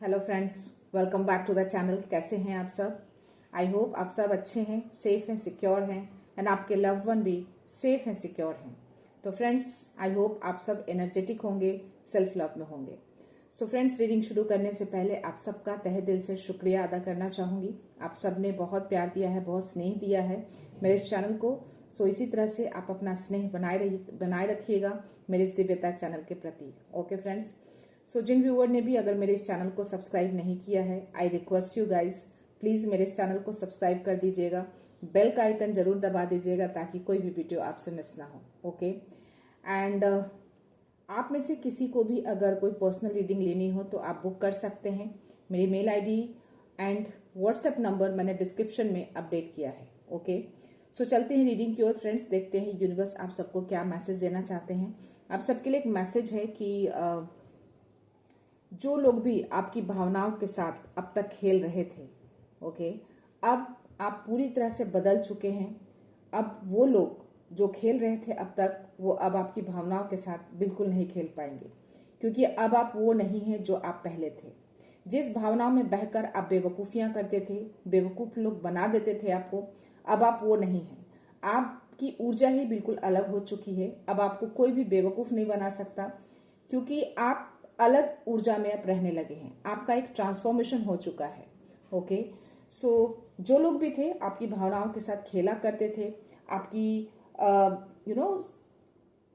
Hello friends, welcome back to the channel. कैसे हैं आप सब? आई होप आप सब अच्छे हैं, सेफ हैं, सिक्योर हैं एंड आपके लव्ड वन भी सेफ हैं, सिक्योर हैं। तो फ्रेंड्स, आई होप आप सब एनर्जेटिक होंगे, सेल्फ लव में होंगे। सो फ्रेंड्स, रीडिंग शुरू करने से पहले आप सबका तहे दिल से शुक्रिया अदा करना चाहूँगी। आप सब ने बहुत प्यार दिया है, बहुत स्नेह दिया है मेरे इस चैनल को। सो इसी तरह से आप अपना स्नेह बनाए रखिएगा मेरे इस दिव्यता चैनल के प्रति। ओके फ्रेंड्स, सो जिन व्यूअर ने भी अगर मेरे इस चैनल को सब्सक्राइब नहीं किया है, I request you guys, please मेरे इस चैनल को सब्सक्राइब कर दीजिएगा, बेल का आइकन जरूर दबा दीजिएगा ताकि कोई भी वीडियो आपसे मिस ना हो। ओके एंड आप में से किसी को भी अगर कोई पर्सनल रीडिंग लेनी हो तो आप बुक कर सकते हैं। मेरी mail ID and WhatsApp number मैंने डिस्क्रिप्शन में अपडेट किया है। ओके सो चलते हैं रीडिंग की ओर फ्रेंड्स, देखते हैं यूनिवर्स आप सबको क्या मैसेज देना चाहते हैं। आप सबके लिए एक मैसेज है कि जो लोग भी आपकी भावनाओं के साथ अब तक खेल रहे थे, ओके, अब आप पूरी तरह से बदल चुके हैं। अब वो लोग जो खेल रहे थे अब तक, वो अब आपकी भावनाओं के साथ बिल्कुल नहीं खेल पाएंगे, क्योंकि अब आप वो नहीं हैं जो आप पहले थे। जिस भावनाओं में बहकर आप बेवकूफ़ियाँ करते थे, बेवकूफ़ लोग बना देते थे आपको, अब आप वो नहीं हैं। आपकी ऊर्जा ही बिल्कुल अलग हो चुकी है। अब आपको कोई भी बेवकूफ़ नहीं बना सकता, क्योंकि आप अलग ऊर्जा में अब रहने लगे हैं। आपका एक ट्रांसफॉर्मेशन हो चुका है। ओके सो जो लोग भी थे आपकी भावनाओं के साथ खेला करते थे, आपकी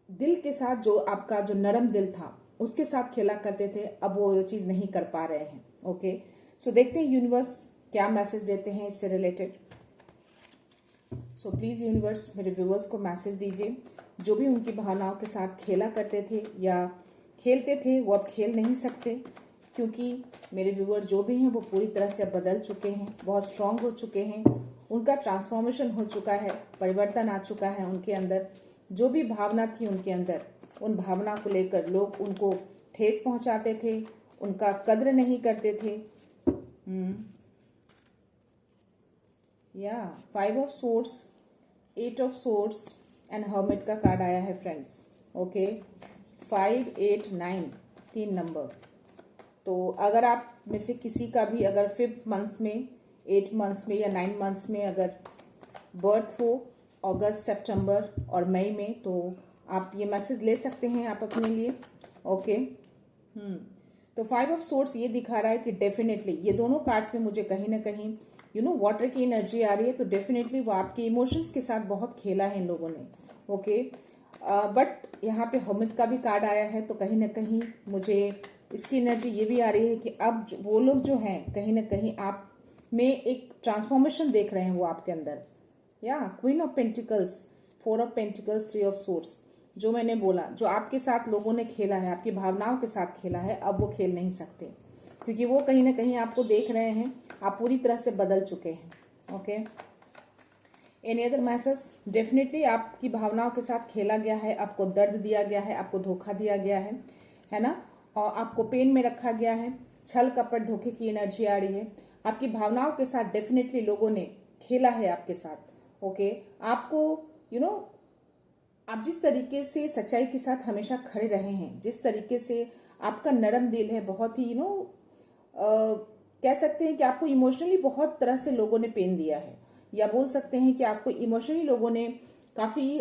दिल के साथ, जो आपका जो नरम दिल था उसके साथ खेला करते थे, अब वो चीज़ नहीं कर पा रहे हैं। ओके सो देखते हैं यूनिवर्स क्या मैसेज देते हैं इससे रिलेटेड। सो प्लीज़ यूनिवर्स मेरे व्यूवर्स को मैसेज दीजिए। जो भी उनकी भावनाओं के साथ खेला करते थे या खेलते थे, वो अब खेल नहीं सकते, क्योंकि मेरे व्यूवर जो भी हैं वो पूरी तरह से बदल चुके हैं, बहुत स्ट्रांग हो चुके हैं। उनका ट्रांसफॉर्मेशन हो चुका है, परिवर्तन आ चुका है उनके अंदर। जो भी भावना थी उनके अंदर, उन भावना को लेकर लोग उनको ठेस पहुंचाते थे, उनका कद्र नहीं करते थे। या 5 of swords, 8 of swords and hermit का कार्ड आया है फ्रेंड्स। Okay 5, 8, 9 3 number. तो अगर आप में से किसी का भी अगर 5 मंथ्स में, 8 मंथ्स में या 9 मंथ्स में अगर बर्थ हो, अगस्त, सितंबर और मई में, तो आप ये मैसेज ले सकते हैं आप अपने लिए। ओके तो 5 ऑफ सोर्ड्स ये दिखा रहा है कि डेफिनेटली ये दोनों कार्ड्स में मुझे कहीं ना कहीं वाटर की एनर्जी आ रही है। तो डेफिनेटली वो आपके इमोशंस के साथ बहुत खेला है इन लोगों ने। ओके बट यहाँ पे हर्मिट का भी कार्ड आया है, तो कहीं ना कहीं मुझे इसकी एनर्जी ये भी आ रही है कि अब वो लोग जो हैं कहीं ना कहीं आप में एक ट्रांसफॉर्मेशन देख रहे हैं वो आपके अंदर। या queen of pentacles, 4 of pentacles, 3 of swords, जो मैंने बोला, जो आपके साथ लोगों ने खेला है, आपकी भावनाओं के साथ खेला है, अब वो खेल नहीं सकते, क्योंकि वो कहीं ना कहीं आपको देख रहे हैं, आप पूरी तरह से बदल चुके हैं। Okay any other message? Definitely आपकी भावनाओं के साथ खेला गया है, आपको दर्द दिया गया है, आपको धोखा दिया गया है ना, और आपको पेन में रखा गया है। छल कपट धोखे की एनर्जी आ रही है। आपकी भावनाओं के साथ डेफिनेटली लोगों ने खेला है आपके साथ। ओके आपको आप जिस तरीके से सच्चाई के साथ हमेशा खड़े रहे हैं, जिस तरीके से आपका नरम दिल है, बहुत ही कह सकते हैं कि आपको इमोशनली बहुत तरह से लोगों ने पेन दिया है, या बोल सकते हैं कि आपको इमोशनली लोगों ने काफ़ी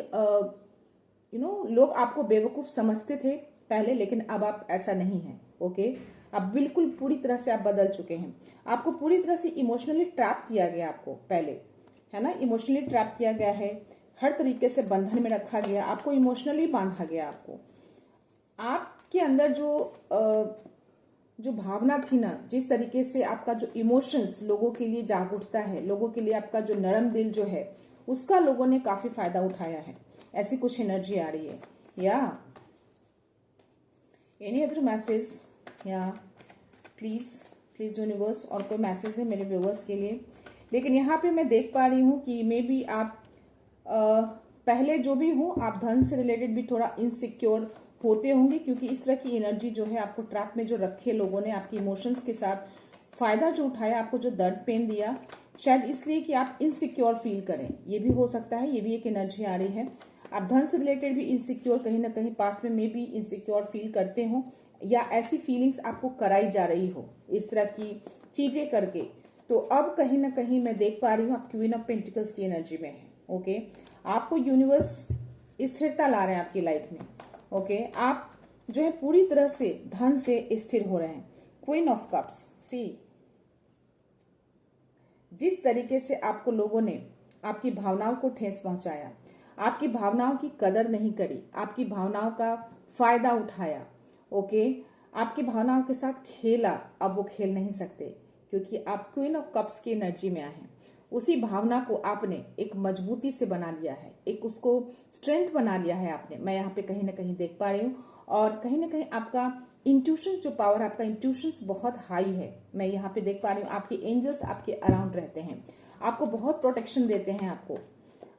लोग आपको बेवकूफ़ समझते थे पहले, लेकिन अब आप ऐसा नहीं हैं। ओके अब बिल्कुल पूरी तरह से आप बदल चुके हैं। आपको पूरी तरह से इमोशनली ट्रैप किया गया, आपको पहले, है ना, इमोशनली ट्रैप किया गया है, हर तरीके से बंधन में रखा गया, आपको इमोशनली बांधा गया। आपके अंदर जो भावना थी ना, जिस तरीके से आपका जो इमोशंस लोगों के लिए जाग उठता है, लोगों के लिए आपका जो नरम दिल जो है, उसका लोगों ने काफी फायदा उठाया है। ऐसी कुछ एनर्जी आ रही है। या एनी अदर मैसेज? या प्लीज यूनिवर्स, और कोई मैसेज है मेरे व्यूवर्स के लिए? लेकिन यहाँ पे मैं देख पा रही हूँ कि मे बी आप पहले जो भी हो, आप धन से रिलेटेड भी थोड़ा इनसिक्योर होते होंगे, क्योंकि इस तरह की एनर्जी जो है आपको ट्रैप में जो रखे लोगों ने, आपके इमोशंस के साथ फायदा जो उठाया, आपको जो दर्द पेन दिया, शायद इसलिए कि आप इनसिक्योर फील करें। ये भी हो सकता है, ये भी एक एनर्जी आ रही है। आप धन से रिलेटेड भी इनसिक्योर, कहीं ना कहीं पास्ट में भी इनसिक्योर फील करते हो, या ऐसी फीलिंग्स आपको कराई जा रही हो इस तरह की चीजें करके, तो अब कहीं ना कहीं मैं देख पा रही हूँ आप क्वीन ऑफ पेंटिकल्स की एनर्जी में है। ओके, आपको यूनिवर्स स्थिरता ला रहे हैं आपकी लाइफ में। ओके, आप जो है पूरी तरह से धन से स्थिर हो रहे हैं। क्वीन ऑफ कप्स, सी जिस तरीके से आपको लोगों ने आपकी भावनाओं को ठेस पहुंचाया, आपकी भावनाओं की कदर नहीं करी, आपकी भावनाओं का फायदा उठाया, ओके, आपकी भावनाओं के साथ खेला, अब वो खेल नहीं सकते क्योंकि आप क्वीन ऑफ कप्स की एनर्जी में आए हैं। उसी भावना को आपने एक मजबूती से बना लिया है, एक उसको स्ट्रेंथ बना लिया है आपने। मैं यहाँ पे कहीं ना कहीं देख पा रही हूँ, और कहीं ना कहीं आपका इंट्यूशंस जो पावर, आपका इंट्यूशंस बहुत हाई है। मैं यहाँ पे देख पा रही हूँ आपके एंजल्स आपके अराउंड रहते हैं, आपको बहुत प्रोटेक्शन देते हैं,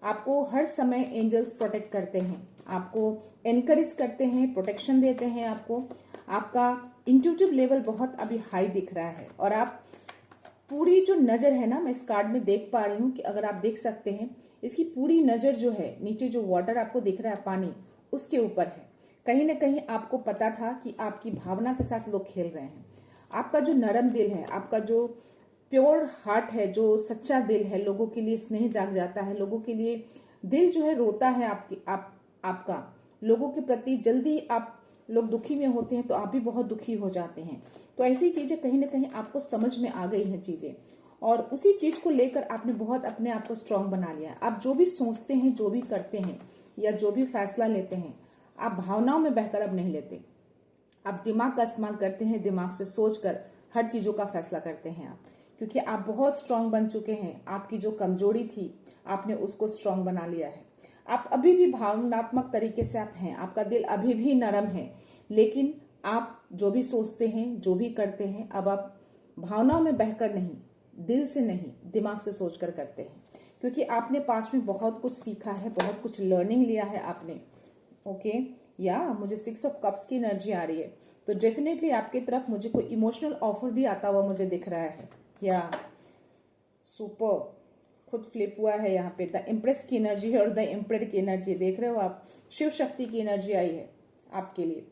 आपको हर समय एंजल्स प्रोटेक्ट करते हैं, आपको एनकरेज करते हैं, प्रोटेक्शन देते हैं आपको। आपका इंट्यूटिव लेवल बहुत अभी हाई दिख रहा है, और आप पूरी जो नजर है ना, मैं इस कार्ड में देख पा रही हूँ कि अगर आप देख सकते हैं, इसकी पूरी नजर जो है नीचे जो वाटर आपको दिख रहा है, पानी, उसके ऊपर है। कहीं ना कहीं आपको पता था कि आपकी भावना के साथ लोग खेल रहे हैं। आपका जो नरम दिल है, आपका जो प्योर हार्ट है, जो सच्चा दिल है, लोगों के लिए स्नेह जाग जाता है, लोगों के लिए दिल जो है रोता है आपका लोगों के प्रति। जल्दी आप लोग दुखी में होते हैं तो आप भी बहुत दुखी हो जाते हैं। तो ऐसी चीजें कहीं ना कहीं आपको समझ में आ गई हैं चीजें, और उसी चीज को लेकर आपने बहुत अपने आप को स्ट्रांग बना लिया। आप जो भी सोचते हैं, जो भी करते हैं, या जो भी फैसला लेते हैं, आप भावनाओं में बहकर अब नहीं लेते। आप दिमाग का इस्तेमाल करते हैं, दिमाग से सोचकर हर चीजों का फैसला करते हैं आप, क्योंकि आप बहुत स्ट्रांग बन चुके हैं। आपकी जो कमजोरी थी आपने उसको स्ट्रांग बना लिया है। आप अभी भी भावनात्मक तरीके से आप हैं, आपका दिल अभी भी नरम है, लेकिन आप जो भी सोचते हैं, जो भी करते हैं, अब आप भावनाओं में बहकर नहीं, दिल से नहीं, दिमाग से सोचकर करते हैं, क्योंकि आपने पास्ट में बहुत कुछ सीखा है, बहुत कुछ लर्निंग लिया है आपने। ओके, या मुझे 6 ऑफ कप्स की एनर्जी आ रही है, तो डेफिनेटली आपकी तरफ मुझे कोई इमोशनल ऑफर भी आता हुआ मुझे दिख रहा है। या सुपर, खुद फ्लिप हुआ है यहाँ पे, द इम्प्रेस की एनर्जी है और द इम्प्रेड की एनर्जी देख रहे हो आप। शिव शक्ति की एनर्जी आई है आपके लिए।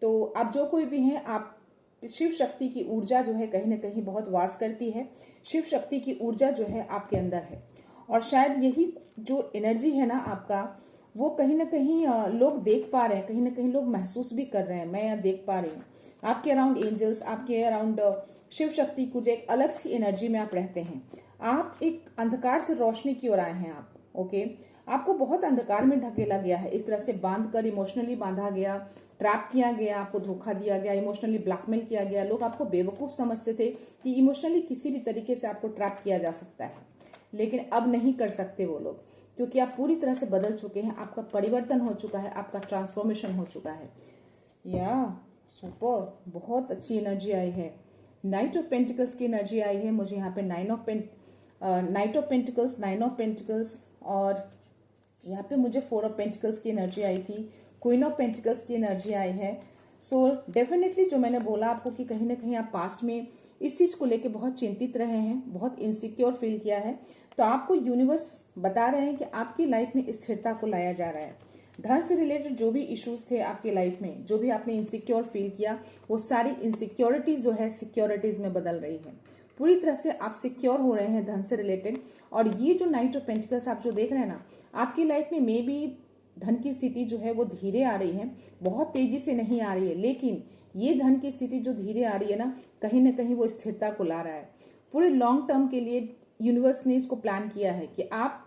तो आप जो कोई भी हैं, आप शिव शक्ति की ऊर्जा जो है कहीं ना कहीं बहुत वास करती है। शिव शक्ति की ऊर्जा जो है आपके अंदर है, और शायद यही जो एनर्जी है ना आपका, वो कहीं ना कहीं लोग देख पा रहे हैं, कहीं ना कहीं लोग महसूस भी कर रहे हैं। मैं यहाँ देख पा रही हूँ आपके अराउंड एंजल्स, आपके अराउंड शिव शक्ति कुछ एक अलग सी एनर्जी में आप रहते हैं। आप एक अंधकार से रोशनी की ओर आए हैं आप। ओके, आपको बहुत अंधकार में ढकेला गया है, इस तरह से बांध कर, इमोशनली बांधा गया, ट्रैप किया गया, आपको धोखा दिया गया, इमोशनली ब्लैकमेल किया गया। लोग आपको बेवकूफ समझते थे कि इमोशनली किसी भी तरीके से आपको ट्रैप किया जा सकता है, लेकिन अब नहीं कर सकते वो लोग, क्योंकि आप पूरी तरह से बदल चुके हैं। आपका परिवर्तन हो चुका है, आपका ट्रांसफॉर्मेशन हो चुका है। या सुपर, बहुत अच्छी एनर्जी आई है। नाइट ऑफ पेंटिकल्स की एनर्जी आई है मुझे यहाँ पे। Night of pentacles, 9 of pentacles, और यहाँ पे मुझे 4 ऑफ पेंटिकल्स की एनर्जी आई थी। क्वीन ऑफ पेंटिकल्स की एनर्जी आई है। सो डेफिनेटली जो मैंने बोला आपको कि कहीं ना कहीं आप पास्ट में इस चीज को लेके बहुत चिंतित रहे हैं, बहुत इनसिक्योर फील किया है, तो आपको यूनिवर्स बता रहे हैं कि आपकी लाइफ में स्थिरता को लाया जा रहा है। धन से रिलेटेड जो भी इश्यूज थे आपकी लाइफ में, जो भी आपने इनसिक्योर फील किया, वो सारी इनसिक्योरिटीज जो है सिक्योरिटीज में बदल रही है। पूरी तरह से आप सिक्योर हो रहे हैं धन से रिलेटेड। और ये जो नाइट ऑफ पेंटिकल्स आप जो देख रहे हैं ना, आपकी लाइफ में मे बी धन की स्थिति जो है वो धीरे आ रही है, बहुत तेजी से नहीं आ रही है, लेकिन ये धन की स्थिति जो धीरे आ रही है ना कहीं वो स्थिरता को ला रहा है। पूरे लॉन्ग टर्म के लिए यूनिवर्स ने इसको प्लान किया है कि आप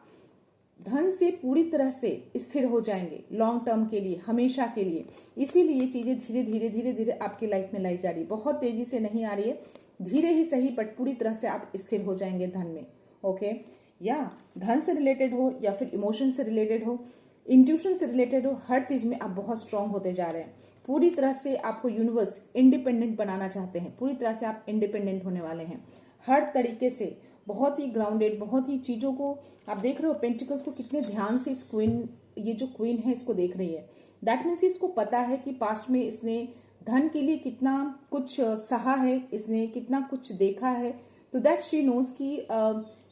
धन से पूरी तरह से स्थिर हो जाएंगे लॉन्ग टर्म के लिए, हमेशा के लिए। इसीलिए ये चीजें धीरे धीरे धीरे धीरे आपकी लाइफ में लाई जा रही है, बहुत तेजी से नहीं आ रही है, धीरे ही सही, बट पूरी तरह से आप स्थिर हो जाएंगे धन में। ओके, या धन से रिलेटेड हो या फिर इमोशन से रिलेटेड हो, इंट्यूशन से रिलेटेड हो, हर चीज में आप बहुत स्ट्रांग होते जा रहे हैं। पूरी तरह से आपको यूनिवर्स इंडिपेंडेंट बनाना चाहते हैं, पूरी तरह से आप इंडिपेंडेंट होने वाले हैं हर तरीके से, बहुत ही ग्राउंडेड, बहुत ही चीजों को आप देख रहे हो। पेंटिकल्स को कितने ध्यान से इस क्वीन, ये जो क्वीन है इसको देख रही है। दैट मीन्स इसको पता है कि पास्ट में इसने धन के लिए कितना कुछ सहा है, इसने कितना कुछ देखा है, तो दैट शी नोज की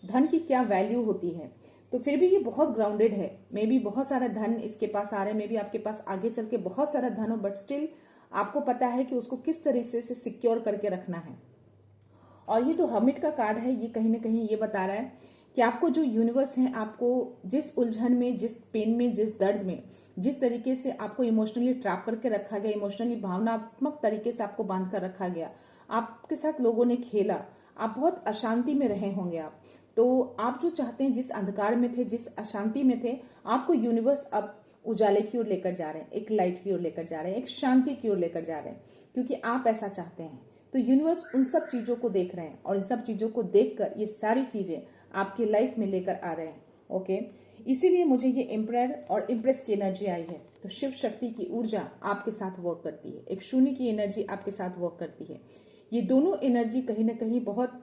धन की क्या वैल्यू होती है। तो फिर भी ये बहुत ग्राउंडेड है। मे बी बहुत सारा धन इसके पास आ रहा है, मे बी आपके पास आगे चल के बहुत सारा धन हो, बट स्टिल आपको पता है कि उसको किस तरीके से सिक्योर करके रखना है। और ये तो हर्मिट का कार्ड है, ये कहीं ना कहीं ये बता रहा है कि आपको जो यूनिवर्स है, आपको जिस उलझन में, जिस पेन में, जिस दर्द में, जिस तरीके से आपको इमोशनली ट्रैप करके रखा गया, इमोशनली भावनात्मक तरीके से आपको बांध कर रखा गया, आपके साथ लोगों ने खेला, आप बहुत अशांति में रहे होंगे आप। तो आप जो चाहते हैं, जिस अंधकार में थे, जिस अशांति में थे, आपको यूनिवर्स अब उजाले की ओर लेकर जा रहे हैं, एक लाइट की ओर लेकर जा रहे हैं, एक शांति की ओर लेकर जा रहे हैं, क्योंकि आप ऐसा चाहते हैं। तो यूनिवर्स उन सब चीजों को देख रहे हैं और इन सब चीजों को देखकर ये सारी चीजें आपकी लाइफ में लेकर आ रहे हैं। ओके, इसीलिए मुझे ये एम्परर और इम्प्रेस की एनर्जी आई है। तो शिव शक्ति की ऊर्जा आपके साथ वर्क करती है, एक शून्य की एनर्जी आपके साथ वर्क करती है। ये दोनों एनर्जी कहीं ना कहीं बहुत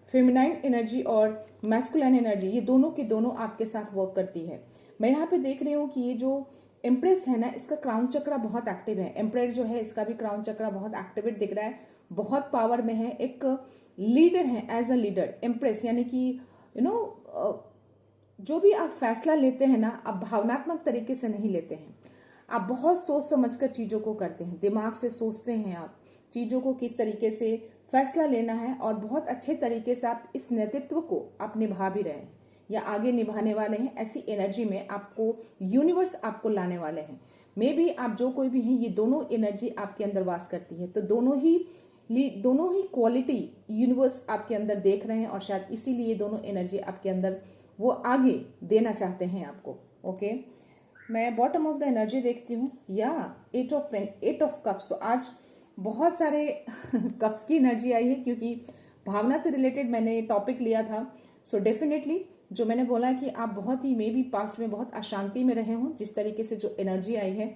फेमिनाइन एनर्जी और मैस्कुलाइन एनर्जी, ये दोनों के दोनों आपके साथ वर्क करती है। मैं यहाँ पे देख रही हूँ कि ये जो एम्प्रेस है ना, इसका क्राउन चक्रा बहुत एक्टिव है। एम्परर जो है, इसका भी क्राउन चक्रा बहुत एक्टिवेट दिख रहा है, बहुत पावर में है, एक लीडर है। एज अ लीडर एम्प्रेस यानी कि जो भी आप फैसला लेते हैं ना, आप भावनात्मक तरीके से नहीं लेते हैं, आप बहुत सोच समझकर चीजों को करते हैं, दिमाग से सोचते हैं आप चीजों को किस तरीके से फैसला लेना है, और बहुत अच्छे तरीके से आप इस नेतृत्व को आप निभा भी रहे हैं या आगे निभाने वाले हैं। ऐसी एनर्जी में आपको यूनिवर्स आपको लाने वाले हैं। मे भी आप जो कोई भी हैं, ये दोनों एनर्जी आपके अंदर वास करती है। तो दोनों ही क्वालिटी यूनिवर्स आपके अंदर देख रहे हैं, और शायद इसीलिए दोनों एनर्जी आपके अंदर वो आगे देना चाहते हैं आपको। ओके, मैं बॉटम ऑफ द एनर्जी देखती हूँ, या 8 ऑफ कप्स। तो आज बहुत सारे कप्स की एनर्जी आई है, क्योंकि भावना से रिलेटेड मैंने टॉपिक लिया था। सो डेफिनेटली जो मैंने बोला कि आप बहुत ही मे बी पास्ट में बहुत अशांति में रहे हों, जिस तरीके से जो एनर्जी आई है,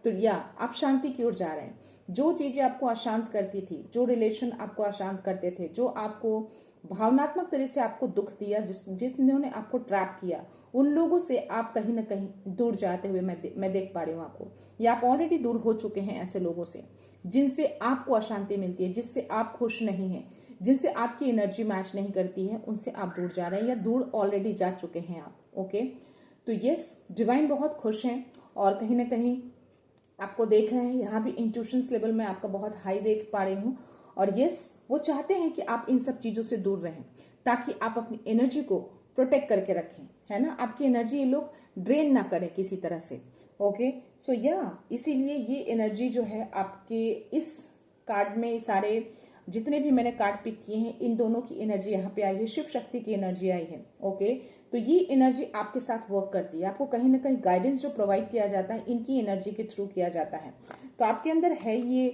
तो या आप शांति की ओर जा रहे हैं। जो चीजें आपको अशांत करती थी, जो रिलेशन आपको अशांत करते थे, जो आपको भावनात्मक तरह से आपको दुख दिया, जिन्होंने आपको ट्रैप किया, उन लोगों से आप कहीं ना कहीं दूर जाते हुए मैं देख पा रही हूँ आपको, या आप ऑलरेडी दूर हो चुके हैं ऐसे लोगों से जिनसे आपको अशांति मिलती है, जिससे आप खुश नहीं हैं, जिनसे आपकी एनर्जी मैच नहीं करती है, उनसे आप दूर जा रहे हैं या दूर ऑलरेडी जा चुके हैं आप। ओके, तो यस, डिवाइन बहुत खुश हैं और कहीं ना कहीं आपको देख रहे हैं। यहाँ भी इंट्यूशंस लेवल में आपका बहुत हाई देख पा रही हूँ, और यस, वो चाहते हैं कि आप इन सब चीजों से दूर रहें, ताकि आप अपनी एनर्जी को प्रोटेक्ट करके रखें, है ना। आपकी एनर्जी ये लोग ड्रेन ना करें किसी तरह से। ओके, सो या इसीलिए ये एनर्जी जो है आपके इस कार्ड में, सारे जितने भी मैंने कार्ड पिक किए हैं, इन दोनों की एनर्जी यहाँ पे आई है, शिव शक्ति की एनर्जी आई है। ओके, तो ये एनर्जी आपके साथ वर्क करती है, आपको कहीं ना कहीं गाइडेंस जो प्रोवाइड किया जाता है, इनकी एनर्जी के थ्रू किया जाता है। तो आपके अंदर है ये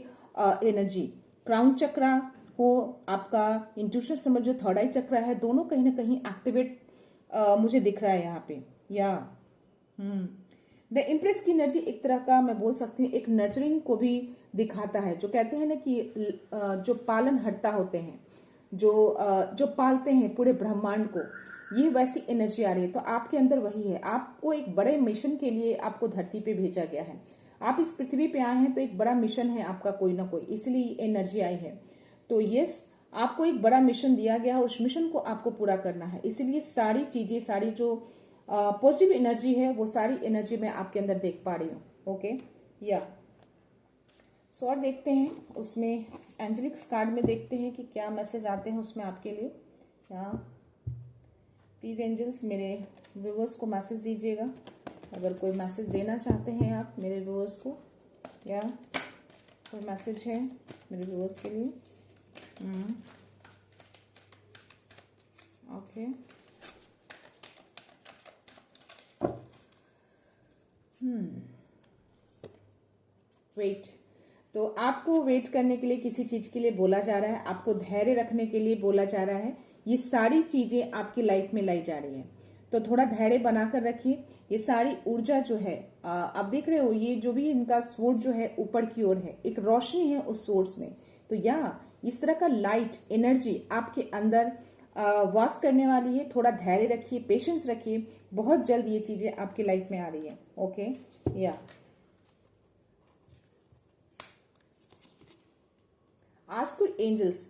एनर्जी, क्राउन चक्रा हो, आपका इंट्यूशन समझ जो थर्ड आई चक्रा है, दोनों कहीं ना कहीं एक्टिवेट मुझे दिख रहा है यहाँ पे। या द इम्प्रेस की एनर्जी एक तरह का मैं बोल सकती हूँ, एक नर्चरिंग को भी दिखाता है। जो कहते हैं ना कि जो पालनहर्ता होते हैं, जो पालते हैं पूरे ब्रह्मांड को, ये वैसी एनर्जी आ रही है। तो आपके अंदर वही है, आपको एक बड़े मिशन के लिए आपको धरती पे भेजा गया है। आप इस पृथ्वी पे आए हैं तो एक बड़ा मिशन है आपका कोई ना कोई, इसलिए एनर्जी आई है। तो यस, आपको एक बड़ा मिशन दिया गया है और उस मिशन को आपको पूरा करना है। इसलिए सारी चीजें, सारी जो पॉजिटिव एनर्जी है, वो सारी एनर्जी मैं आपके अंदर देख पा रही हूँ। ओके, या सो और देखते हैं उसमें एंजेलिक्स कार्ड में, देखते हैं कि क्या मैसेज आते हैं उसमें आपके लिए। क्या प्लीज एंजल्स मेरे व्यूअर्स को मैसेज दीजिएगा, अगर कोई मैसेज देना चाहते हैं आप मेरे व्यूअर्स को, या कोई मैसेज है मेरे व्यूअर्स के लिए। Okay, wait. तो आपको वेट करने के लिए किसी चीज के लिए बोला जा रहा है, आपको धैर्य रखने के लिए बोला जा रहा है। ये सारी चीजें आपकी लाइफ में लाई जा रही है, तो थोड़ा धैर्य बनाकर रखिए। ये सारी ऊर्जा जो है, आप देख रहे हो, ये जो भी इनका सोर्स जो है ऊपर की ओर है, एक रोशनी है उस सोर्स में। तो या इस तरह का लाइट एनर्जी आपके अंदर वास करने वाली है। थोड़ा धैर्य रखिए, पेशेंस रखिए, बहुत जल्द ये चीजें आपकी लाइफ में आ रही है। ओके, या आस्क फॉर एंजल्स।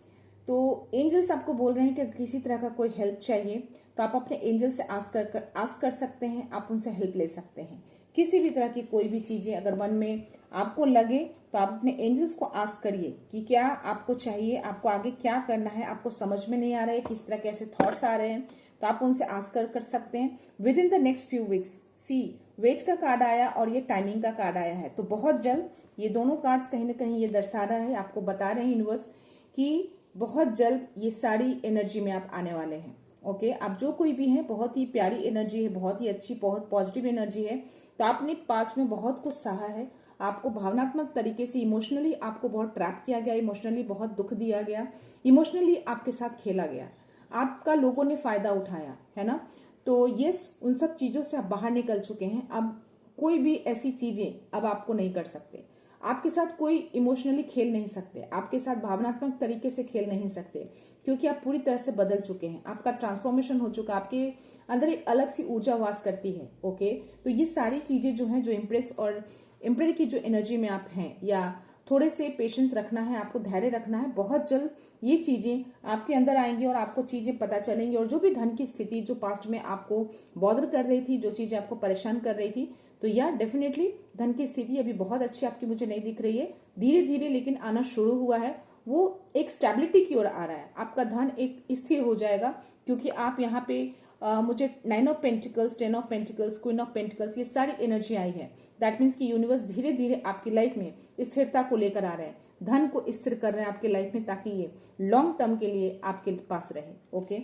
तो एंजल्स आपको बोल रहे हैं कि किसी तरह का कोई हेल्प चाहिए तो आप अपने एंजल से आस्क कर सकते हैं, आप उनसे हेल्प ले सकते हैं। किसी भी तरह की कोई भी चीजें अगर मन में आपको लगे तो आप अपने एंजल्स को आस्क करिए कि क्या आपको चाहिए, आपको आगे क्या करना है, आपको समझ में नहीं आ रहा है, किस तरह के ऐसे थॉट्स आ रहे हैं, तो आप उनसे आस्क कर सकते हैं within the next few weeks. सी वेट का कार्ड आया और ये टाइमिंग का कार्ड आया है, तो बहुत जल्द ये दोनों कार्ड्स कहीं ना कहीं ये दर्शा रहा है, आपको बता रहे हैं यूनिवर्स कि बहुत जल्द ये सारी एनर्जी में आप आने वाले हैं। ओके, आप जो कोई भी हैं, बहुत ही प्यारी एनर्जी है, बहुत ही अच्छी, बहुत पॉजिटिव एनर्जी है। तो आपने पास्ट में बहुत कुछ सहा है, आपको भावनात्मक तरीके से इमोशनली आपको बहुत ट्रैप किया गया, इमोशनली बहुत दुख दिया गया, इमोशनली आपके साथ खेला गया, आपका लोगों ने फायदा उठाया है ना। तो यस, उन सब चीजों से आप बाहर निकल चुके हैं। अब कोई भी ऐसी चीजें अब आपको नहीं कर सकते, आपके साथ कोई इमोशनली खेल नहीं सकते, आपके साथ भावनात्मक तरीके से खेल नहीं सकते, क्योंकि आप पूरी तरह से बदल चुके हैं, आपका ट्रांसफॉर्मेशन हो चुका, आपके अंदर एक अलग सी ऊर्जा वास करती है। ओके, तो ये सारी चीजें जो हैं, जो इम्प्रेस और एम्प्रेयर की जो एनर्जी में आप हैं, या थोड़े से पेशेंस रखना है, आपको धैर्य रखना है, बहुत जल्द ये चीजें आपके अंदर आएंगी और आपको चीजें पता चलेंगी। और जो भी धन की स्थिति जो पास्ट में आपको बॉदर कर रही थी, जो चीजें आपको परेशान कर रही थी, तो या डेफिनेटली धन की स्थिति अभी बहुत अच्छी आपकी मुझे नहीं दिख रही है, धीरे धीरे लेकिन आना शुरू हुआ है, वो एक स्टेबिलिटी की ओर आ रहा है, आपका धन एक स्थिर हो जाएगा, क्योंकि आप यहाँ पे मुझे 9 of pentacles, 10 of pentacles, queen of pentacles, ये सारी एनर्जी आई है। दैट मीन्स कि यूनिवर्स धीरे धीरे आपकी लाइफ में स्थिरता को लेकर आ रहे हैं, धन को स्थिर कर रहे हैं आपकी लाइफ में, ताकि ये लॉन्ग टर्म के लिए आपके पास रहे। ओके,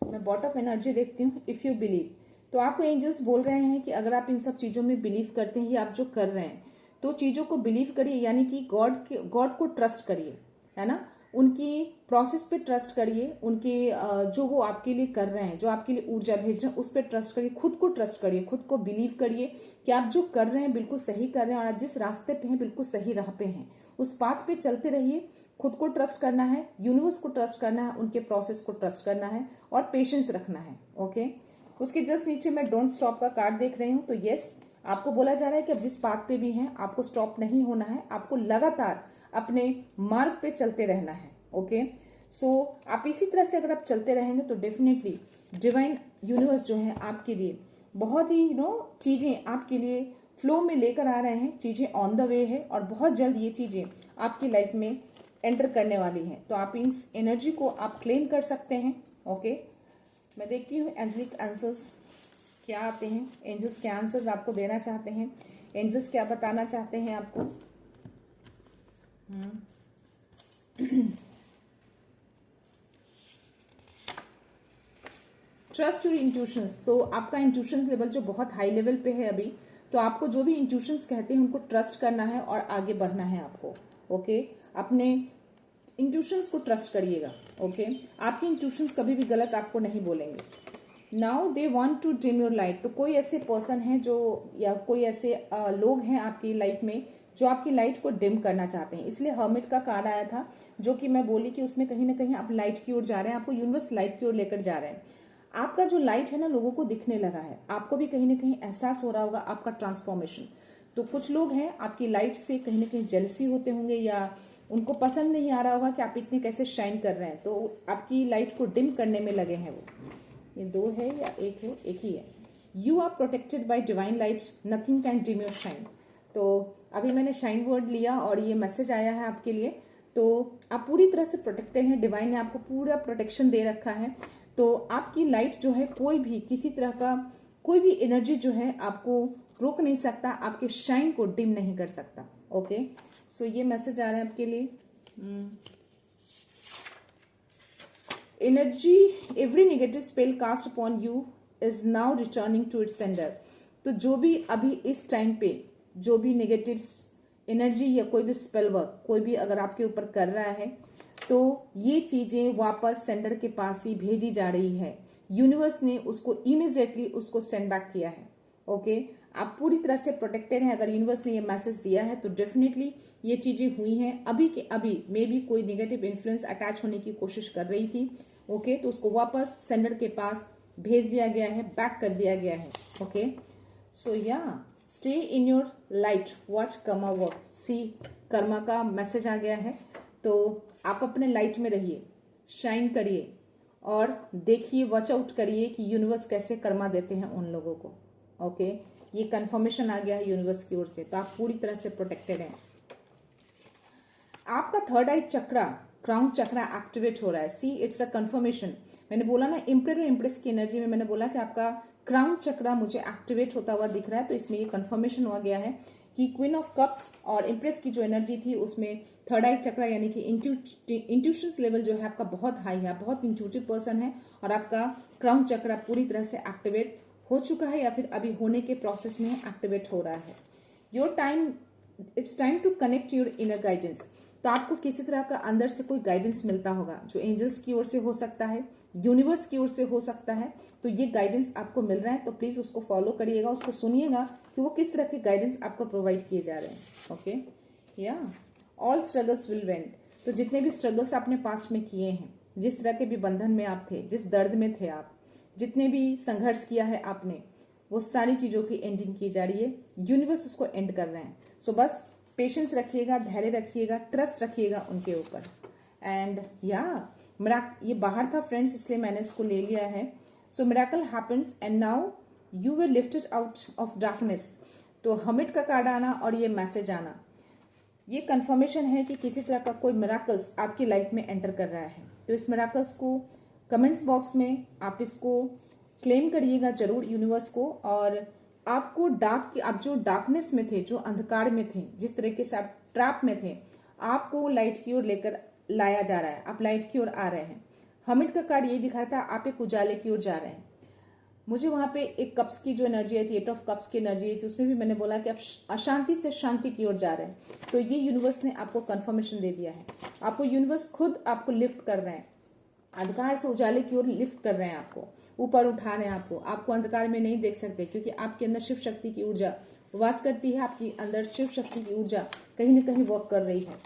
मैं बॉट ऑफ एनर्जी देखती हूँ। इफ यू बिलीव, तो आपको एंजल्स बोल रहे हैं कि अगर आप इन सब चीजों में बिलीव करते हैं, ये आप जो कर रहे हैं, तो चीजों को बिलीव करिए, यानी कि गॉड को ट्रस्ट करिए, है ना, उनकी प्रोसेस पे ट्रस्ट करिए, उनके जो वो आपके लिए कर रहे हैं, जो आपके लिए ऊर्जा भेज रहे हैं, उस पर ट्रस्ट करिए, खुद को ट्रस्ट करिए, खुद को बिलीव करिए कि आप जो कर रहे हैं बिल्कुल सही कर रहे हैं, और आप जिस रास्ते पे हैं बिल्कुल सही राह पे हैं, उस पाथ पे चलते रहिए। खुद को ट्रस्ट करना है, यूनिवर्स को ट्रस्ट करना है, उनके प्रोसेस को ट्रस्ट करना है, और पेशेंस रखना है। ओके, उसके जस्ट नीचे मैं डोंट स्टॉप का कार्ड देख रही हूँ। तो यस, आपको बोला जा रहा है कि अब जिस पाथ पे भी हैं, आपको स्टॉप नहीं होना है, आपको लगातार अपने मार्ग पे चलते रहना है। ओके, सो आप इसी तरह से अगर आप चलते रहेंगे तो डेफिनेटली डिवाइन यूनिवर्स जो है आपके लिए बहुत ही चीजें आपके लिए फ्लो में लेकर आ रहे हैं, चीजें ऑन द वे है, और बहुत जल्द ये चीजें आपकी लाइफ में एंटर करने वाली हैं। तो आप इस एनर्जी को आप क्लेम कर सकते हैं। ओके, मैं देखती हूँ एंजलिक आंसर्स क्या आते हैं, एंजल्स क्या आंसर्स आपको देना चाहते हैं, एंजल्स क्या बताना चाहते हैं आपको। ट्रस्ट योर इंट्यूशंस, तो आपका इंट्यूशंस लेवल जो बहुत हाई लेवल पे है अभी, तो आपको जो भी इंट्यूशंस कहते हैं उनको ट्रस्ट करना है और आगे बढ़ना है आपको। ओके, अपने इंट्यूशंस को ट्रस्ट करिएगा। ओके, आपके इंट्यूशंस कभी भी गलत आपको नहीं बोलेंगे। Now they want to dim your light, तो कोई ऐसे पर्सन है जो, या कोई ऐसे लोग हैं आपकी लाइफ में जो आपकी लाइट को डिम करना चाहते हैं, इसलिए हर्मिट का कार्ड आया था, जो कि मैं बोली कि उसमें कहीं ना कहीं आप लाइट की ओर जा रहे हैं, आपको यूनिवर्स लाइट की ओर लेकर जा रहे हैं। आपका जो लाइट है ना, लोगों को दिखने लगा है, आपको भी कहीं ना कहीं एहसास हो रहा होगा आपका ट्रांसफॉर्मेशन। तो कुछ लोग हैं आपकी लाइट से कहीं ना कहीं जेलसी होते होंगे, या उनको पसंद नहीं आ रहा होगा कि आप इतने कैसे शाइन कर रहे हैं, तो आपकी लाइट को डिम करने में लगे हैं वो। ये दो है या एक है? एक ही है। You are protected by divine light, nothing can dim your shine. तो अभी मैंने शाइन वर्ड लिया और ये मैसेज आया है आपके लिए। तो आप पूरी तरह से प्रोटेक्टेड हैं, डिवाइन ने आपको पूरा प्रोटेक्शन दे रखा है। तो आपकी लाइट जो है, कोई भी किसी तरह का कोई भी एनर्जी जो है आपको रोक नहीं सकता, आपके शाइन को डिम नहीं कर सकता। ओके, सो ये मैसेज आ रहा है आपके लिए। Energy, every negative spell cast upon you is now returning to its sender. तो जो भी अभी इस टाइम पे जो भी नेगेटिव एनर्जी या कोई भी स्पेल वर्क कोई भी अगर आपके ऊपर कर रहा है, तो ये चीजें वापस सेंडर के पास ही भेजी जा रही है। यूनिवर्स ने उसको इमीडिएटली उसको सेंड बैक किया है। ओके, आप पूरी तरह से प्रोटेक्टेड हैं। अगर यूनिवर्स ने ये मैसेज दिया है तो डेफिनेटली ये चीजें हुई हैं। अभी के अभी मे बी कोई नेगेटिव इन्फ्लुएंस अटैच होने की कोशिश कर रही थी। ओके, तो उसको वापस सेंडर के पास भेज दिया गया है, बैक कर दिया गया है। Okay, so you stay in your light, watch karma work. See, कर्मा का मैसेज आ गया है। तो आप अपने लाइट में रहिए, शाइन करिए, और देखिए, वॉच आउट करिए कि यूनिवर्स कैसे कर्मा देते हैं उन लोगों को। ओके, ये कंफर्मेशन आ गया है यूनिवर्स की ओर से, तो आप पूरी तरह से प्रोटेक्टेड हैं। आपका थर्ड आई चक्रा, क्राउन चक्रा एक्टिवेट हो रहा है। See it's a confirmation. मैंने बोला ना एम्परर और एम्प्रेस की एनर्जी में मैंने बोला कि आपका क्राउन चक्रा मुझे एक्टिवेट होता हुआ दिख रहा है, तो इसमें ये कंफर्मेशन हुआ गया है कि क्वीन ऑफ कप्स और एम्प्रेस की जो एनर्जी थी उसमें थर्ड आई चक्रा यानी कि इंट्यूशंस लेवल जो है आपका बहुत हाई है, आप बहुत इंट्यूटिव पर्सन है और आपका क्राउन चक्रा पूरी तरह से एक्टिवेट हो चुका है या फिर अभी होने के प्रोसेस में एक्टिवेट हो रहा है। Your time, it's time to connect your inner guidance. तो आपको किसी तरह का अंदर से कोई गाइडेंस मिलता होगा, जो एंजल्स की ओर से हो सकता है, यूनिवर्स की ओर से हो सकता है। तो ये गाइडेंस आपको मिल रहा है, तो प्लीज उसको फॉलो करिएगा, उसको सुनिएगा कि वो किस तरह के गाइडेंस आपको प्रोवाइड किए जा रहे हैं। ओके, या ऑल स्ट्रगल्स विल वेंड। तो जितने भी स्ट्रगल्स आपने पास्ट में किए हैं, जिस तरह के भी बंधन में आप थे, जिस दर्द में थे आप, जितने भी संघर्ष किया है आपने, वो सारी चीजों की एंडिंग की जा रही है, यूनिवर्स उसको एंड कर रहे हैं। सो बस पेशेंस रखिएगा, धैर्य रखिएगा, ट्रस्ट रखिएगा उनके ऊपर। एंड या मेरा ये बाहर था फ्रेंड्स, इसलिए मैंने इसको ले लिया है। So miracle happens and now you will lifted out of darkness. तो हमिट का कार्ड आना और ये मैसेज आना, ये कंफर्मेशन है कि किसी तरह का कोई मिरेकल्स आपकी लाइफ में एंटर कर रहा है। तो इस मिरेकल्स को कमेंट्स बॉक्स में आप इसको क्लेम करिएगा जरूर यूनिवर्स को। और आपको आप जो डार्कनेस में थे, जो अंधकार में थे, जिस तरीके से आप ट्रैप में थे, आपको लाइट की ओर लेकर लाया जा रहा है, आप लाइट की ओर आ रहे हैं। हमिट का कार्ड ये दिखा था आप एक उजाले की ओर जा रहे हैं। मुझे वहां पे एक कप्स की जो एनर्जी आई थी, 8 ऑफ कप्स की एनर्जी आई थी, उसमें भी मैंने बोला कि आप अशांति से शांति की ओर जा रहे हैं। तो ये यूनिवर्स ने आपको कंफर्मेशन दे दिया है, आपको यूनिवर्स खुद आपको लिफ्ट कर रहे हैं, अंधकार से उजाले की ओर लिफ्ट कर रहे हैं, आपको ऊपर उठा रहे हैं। आपको अंधकार में नहीं देख सकते, क्योंकि आपके अंदर शिव शक्ति की ऊर्जा वास करती है, आपकी अंदर शिव शक्ति की ऊर्जा कहीं ना कहीं वर्क कर रही है।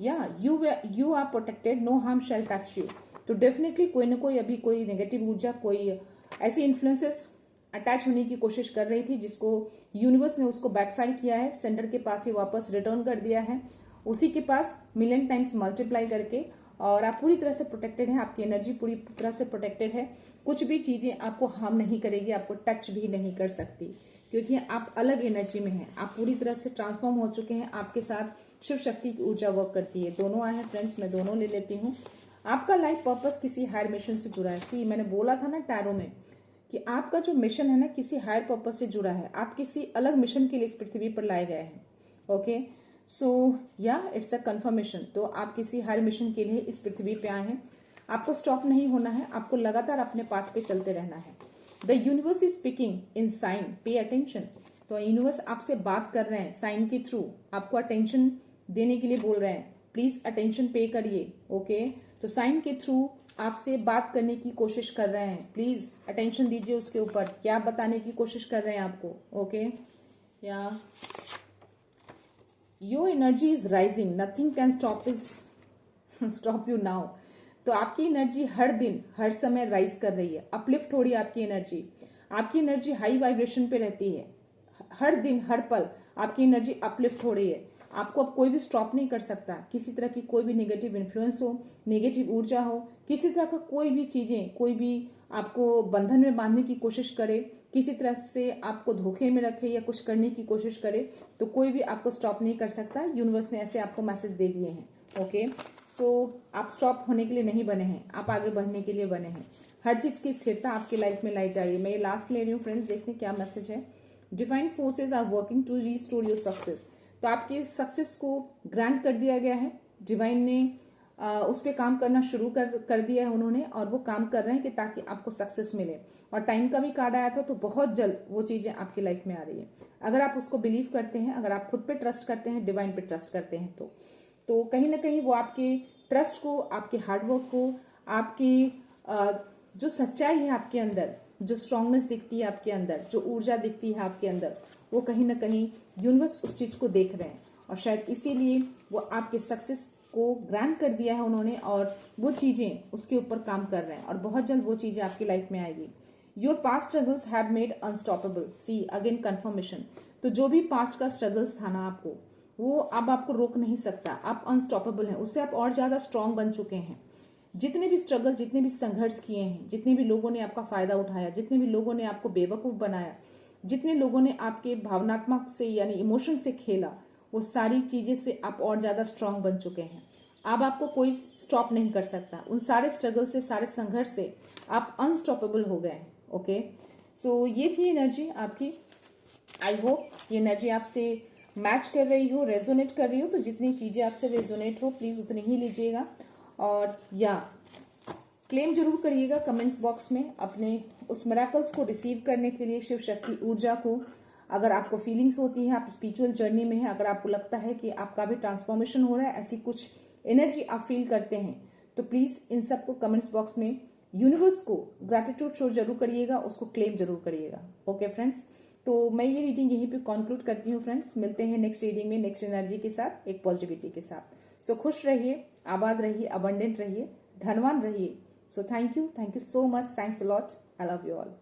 या you are protected, no harm shall touch you. तो डेफिनेटली कोई ना कोई अभी कोई नेगेटिव ऊर्जा, कोई ऐसी इन्फ्लुएंसेस अटैच होने की कोशिश कर रही थी, जिसको यूनिवर्स ने उसको बैकफायर किया है, सेंटर के पास ही वापस रिटर्न कर दिया है, उसी के पास मिलियन टाइम्स मल्टीप्लाई करके। और आप पूरी तरह से प्रोटेक्टेड हैं, आपकी एनर्जी पूरी तरह से प्रोटेक्टेड है। कुछ भी चीजें आपको हार्म नहीं करेगी, आपको टच भी नहीं कर सकती, क्योंकि आप अलग एनर्जी में हैं, आप पूरी तरह से ट्रांसफॉर्म हो चुके हैं। आपके साथ शिव शक्ति की ऊर्जा वर्क करती है। दोनों आए हैं फ्रेंड्स, मैं दोनों ले लेती हूँ। आपका लाइफ पर्पस किसी हायर मिशन से जुड़ा है। सी मैंने बोला था ना टैरो में कि आपका जो मिशन है ना किसी हायर पर्पस से जुड़ा है, आप किसी अलग मिशन के लिए इस पृथ्वी पर लाए गए हैं। ओके, सो या इट्स अ कंफर्मेशन। तो आप किसी हायर मिशन के लिए इस पृथ्वी पे आए हैं, आपको स्टॉप नहीं होना है, आपको लगातार अपने पाथ पे चलते रहना है। The universe is speaking in sign, pay attention. तो यूनिवर्स आपसे बात कर रहे हैं साइन के थ्रू, आपको अटेंशन देने के लिए बोल रहे हैं, प्लीज अटेंशन पे करिए। ओके, तो साइन के थ्रू आपसे बात करने की कोशिश कर रहे हैं, प्लीज अटेंशन दीजिए उसके ऊपर, क्या बताने की कोशिश कर रहे हैं आपको। ओके, या your energy is rising, nothing can stop you now. तो आपकी एनर्जी हर दिन हर समय राइज कर रही है, अपलिफ्ट हो रही है आपकी एनर्जी। आपकी एनर्जी हाई वाइब्रेशन पे रहती है, हर दिन हर पल आपकी एनर्जी अपलिफ्ट हो रही है। आपको अब कोई भी स्टॉप नहीं कर सकता, किसी तरह की कोई भी नेगेटिव इन्फ्लुएंस हो, नेगेटिव ऊर्जा हो, किसी तरह का कोई भी चीजें, कोई भी आपको बंधन में बांधने की कोशिश करे, किसी तरह से आपको धोखे में रखे या कुछ करने की कोशिश करे, तो कोई भी आपको स्टॉप नहीं कर सकता। यूनिवर्स ने ऐसे आपको मैसेज दे दिए हैं। ओके, सो आप स्टॉप होने के लिए नहीं बने हैं, आप आगे बढ़ने के लिए बने हैं। हर चीज की स्थिरता आपकी लाइफ में लाई जा रही है। मैं ये लास्ट ले रही हूँ फ्रेंड्स, देखते हैं क्या मैसेज है। Divine forces are working to restore your success. तो आपके सक्सेस को ग्रांट कर दिया गया है, डिवाइन ने उस पर काम करना शुरू कर दिया है उन्होंने, और वो काम कर रहे हैं कि ताकि आपको सक्सेस मिले। और टाइम का भी कार्ड आया था, तो बहुत जल्द वो चीजें आपकी लाइफ में आ रही है। अगर आप उसको बिलीव करते हैं, अगर आप खुद पे ट्रस्ट करते हैं, डिवाइन पे ट्रस्ट करते हैं, तो कहीं ना कहीं वो आपके ट्रस्ट को, आपके हार्डवर्क को, आपकी जो सच्चाई है आपके अंदर, जो स्ट्रांगनेस दिखती है आपके अंदर, जो ऊर्जा दिखती है आपके अंदर, वो कहीं ना कहीं यूनिवर्स उस चीज को देख रहे हैं। और शायद इसीलिए वो आपके सक्सेस को ग्रांट कर दिया है उन्होंने, और वो चीजें उसके ऊपर काम कर रहे हैं, और बहुत जल्द वो चीजें आपकी लाइफ में आएगी। Your past struggles have made unstoppable. See again confirmation. तो जो भी पास्ट का स्ट्रगल्स था ना आपको, वो अब आपको रोक नहीं सकता, आप अनस्टॉपेबल हैं, उससे आप और ज्यादा स्ट्रांग बन चुके हैं। जितने भी स्ट्रगल, जितने भी संघर्ष किए हैं, जितने भी लोगों ने आपका फायदा उठाया, जितने भी लोगों ने आपको बेवकूफ बनाया, जितने लोगों ने आपके भावनात्मक से यानी इमोशन से खेला, वो सारी चीजें से आप और ज्यादा स्ट्रांग बन चुके हैं। अब आपको कोई स्टॉप नहीं कर सकता। उन सारे स्ट्रगल से, सारे संघर्ष से आप अनस्टॉपेबल हो गए हैं। ओके, सो ये थी एनर्जी आपकी। आई होप ये एनर्जी आपसे मैच कर रही हो, रेजोनेट कर रही हो। तो जितनी चीजें आपसे रेजोनेट हो प्लीज उतनी ही लीजिएगा, और या क्लेम जरूर करिएगा कमेंट्स बॉक्स में अपने उस मिरेकल्स को रिसीव करने के लिए, शिव शक्ति ऊर्जा को। अगर आपको फीलिंग्स होती है, आप स्पिरिचुअल जर्नी में है, अगर आपको लगता है कि आपका भी ट्रांसफॉर्मेशन हो रहा है, ऐसी कुछ एनर्जी आप फील करते हैं, तो प्लीज इन सबको कमेंट्स बॉक्स में यूनिवर्स को ग्रैटिट्यूड शो जरूर करिएगा, उसको क्लेम जरूर करिएगा। ओके फ्रेंड्स, तो मैं ये रीडिंग यहीं पे कंक्लूड करती हूँ फ्रेंड्स। मिलते हैं नेक्स्ट रीडिंग में, नेक्स्ट एनर्जी के साथ, एक पॉजिटिविटी के साथ। सो खुश रहिए, आबाद रहिए, अबंडेंट रहिए, धनवान रहिए। So thank you so much, thanks a lot, I love you all.